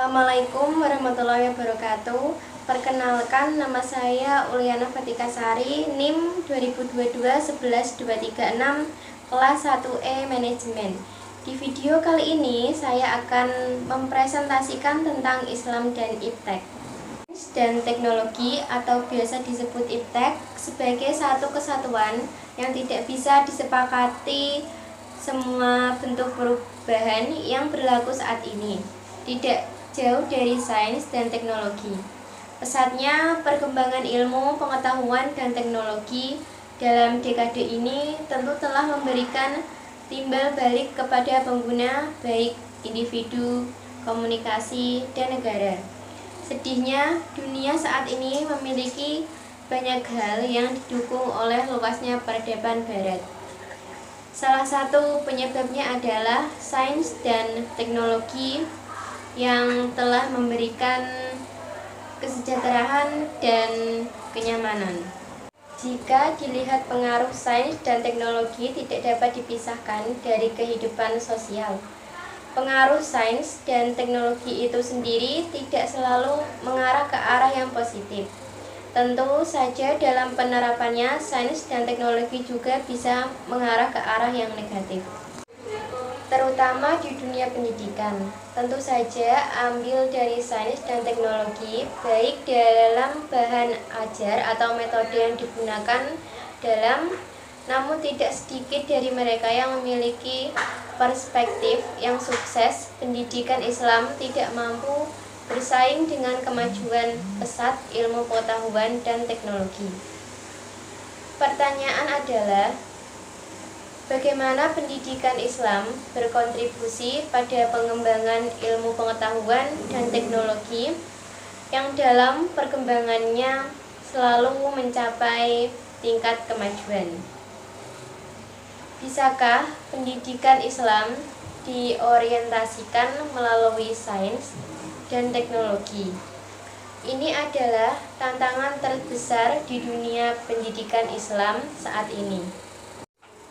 Assalamualaikum warahmatullahi wabarakatuh. Perkenalkan, nama saya Uliana Fatika Sari, NIM 2022-11236, kelas 1E Manajemen. Di video kali ini saya akan mempresentasikan tentang Islam dan Iptek dan teknologi, atau biasa disebut Iptek, sebagai satu kesatuan yang tidak bisa disepakati semua bentuk perubahan yang berlaku saat ini, tidak jauh dari sains dan teknologi. Pesatnya perkembangan ilmu, pengetahuan, dan teknologi dalam dekade ini tentu telah memberikan timbal balik kepada pengguna, baik individu, komunikasi, dan negara. Sedihnya, dunia saat ini memiliki banyak hal yang didukung oleh luasnya peradaban barat. Salah satu penyebabnya adalah sains dan teknologi yang telah memberikan kesejahteraan dan kenyamanan. Jika dilihat, pengaruh sains dan teknologi tidak dapat dipisahkan dari kehidupan sosial. Pengaruh sains dan teknologi itu sendiri tidak selalu mengarah ke arah yang positif. Tentu saja dalam penerapannya, sains dan teknologi juga bisa mengarah ke arah yang negatif, terutama di dunia pendidikan. Tentu saja ambil dari sains dan teknologi, baik dalam bahan ajar atau metode yang digunakan namun tidak sedikit dari mereka yang memiliki perspektif yang sukses. Pendidikan Islam tidak mampu bersaing dengan kemajuan pesat ilmu pengetahuan dan teknologi. Pertanyaan adalah, bagaimana pendidikan Islam berkontribusi pada pengembangan ilmu pengetahuan dan teknologi yang dalam perkembangannya selalu mencapai tingkat kemajuan? Bisakah pendidikan Islam diorientasikan melalui sains dan teknologi? Ini adalah tantangan terbesar di dunia pendidikan Islam saat ini.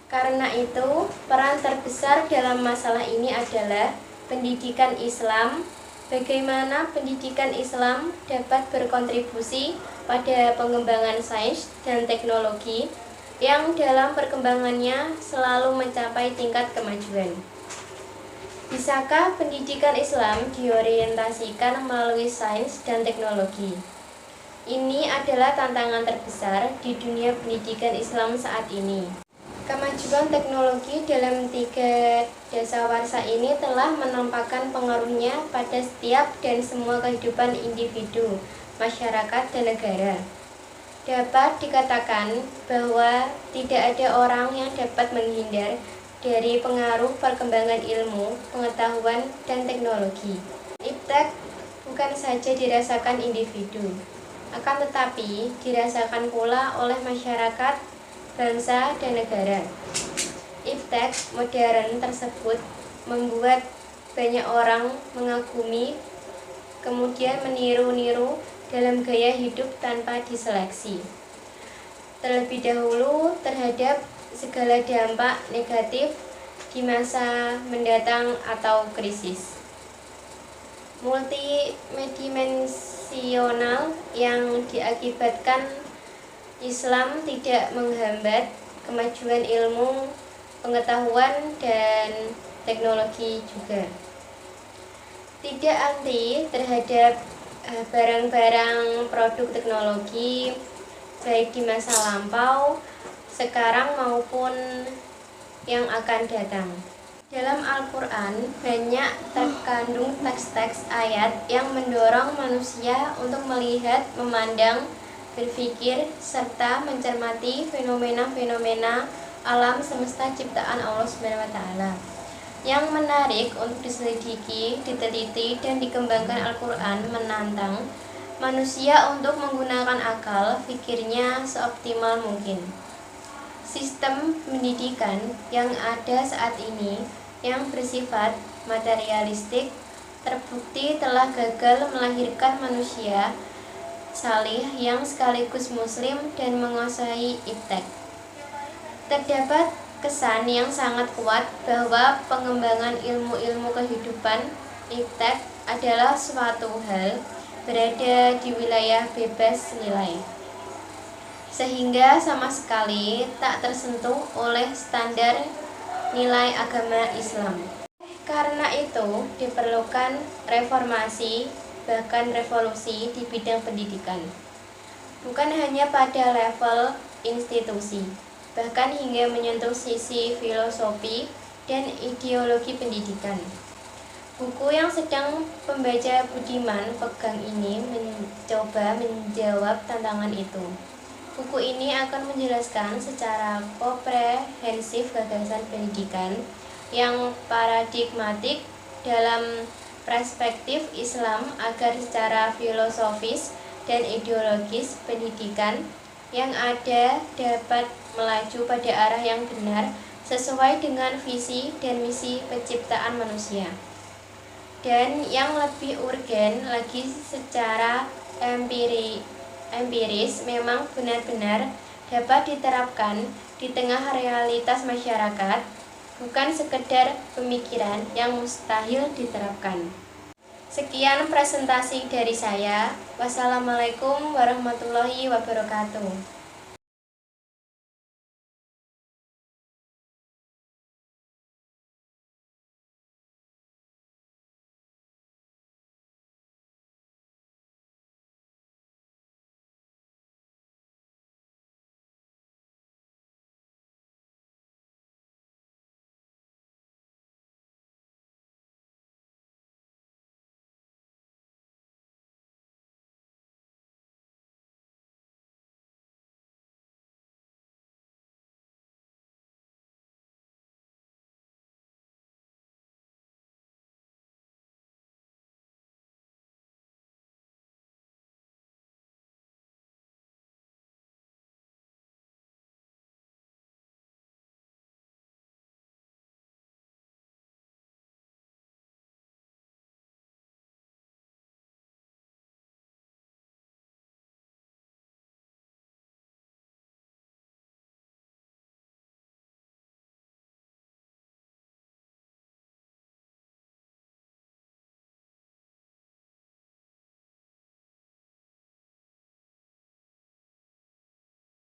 Karena itu, peran terbesar dalam masalah ini adalah pendidikan Islam. Bagaimana pendidikan Islam dapat berkontribusi pada pengembangan sains dan teknologi yang dalam perkembangannya selalu mencapai tingkat kemajuan? Bisakah pendidikan Islam diorientasikan melalui sains dan teknologi? Ini adalah tantangan terbesar di dunia pendidikan Islam saat ini. Kemajuan teknologi dalam 3 dasawarsa ini telah menampakkan pengaruhnya pada setiap dan semua kehidupan individu, masyarakat, dan negara. Dapat dikatakan bahwa tidak ada orang yang dapat menghindar dari pengaruh perkembangan ilmu, pengetahuan, dan teknologi. Iptek bukan saja dirasakan individu, akan tetapi dirasakan pula oleh masyarakat, bangsa, dan negara. Iptek modern tersebut membuat banyak orang mengagumi, kemudian meniru-niru dalam gaya hidup tanpa diseleksi terlebih dahulu terhadap segala dampak negatif di masa mendatang atau krisis multidimensional yang diakibatkan Islam tidak menghambat kemajuan ilmu, pengetahuan, dan teknologi juga. Tidak anti terhadap barang-barang produk teknologi, baik di masa lampau, sekarang maupun yang akan datang. Dalam Al-Quran banyak terkandung teks-teks ayat yang mendorong manusia untuk melihat, memandang, berpikir, serta mencermati fenomena-fenomena alam semesta ciptaan Allah SWT. Yang menarik untuk diselidiki, diteliti, dan dikembangkan, Al-Quran menantang manusia untuk menggunakan akal pikirnya seoptimal mungkin. Sistem pendidikan yang ada saat ini yang bersifat materialistik terbukti telah gagal melahirkan manusia salih yang sekaligus muslim dan menguasai iptek. Terdapat kesan yang sangat kuat bahwa pengembangan ilmu-ilmu kehidupan iptek adalah suatu hal berada di wilayah bebas nilai, sehingga sama sekali tak tersentuh oleh standar nilai agama Islam. Karena itu diperlukan reformasi, bahkan revolusi di bidang pendidikan. Bukan hanya pada level institusi, bahkan hingga menyentuh sisi filosofi dan ideologi pendidikan. Buku yang sedang pembaca Budiman pegang ini mencoba menjawab tantangan itu. Buku ini akan menjelaskan secara komprehensif gagasan pendidikan yang paradigmatik dalam perspektif Islam agar secara filosofis dan ideologis pendidikan yang ada dapat melaju pada arah yang benar sesuai dengan visi dan misi penciptaan manusia. Dan yang lebih urgen lagi, secara empiris memang benar-benar dapat diterapkan di tengah realitas masyarakat, bukan sekedar pemikiran yang mustahil diterapkan. Sekian presentasi dari saya. Wassalamualaikum warahmatullahi wabarakatuh.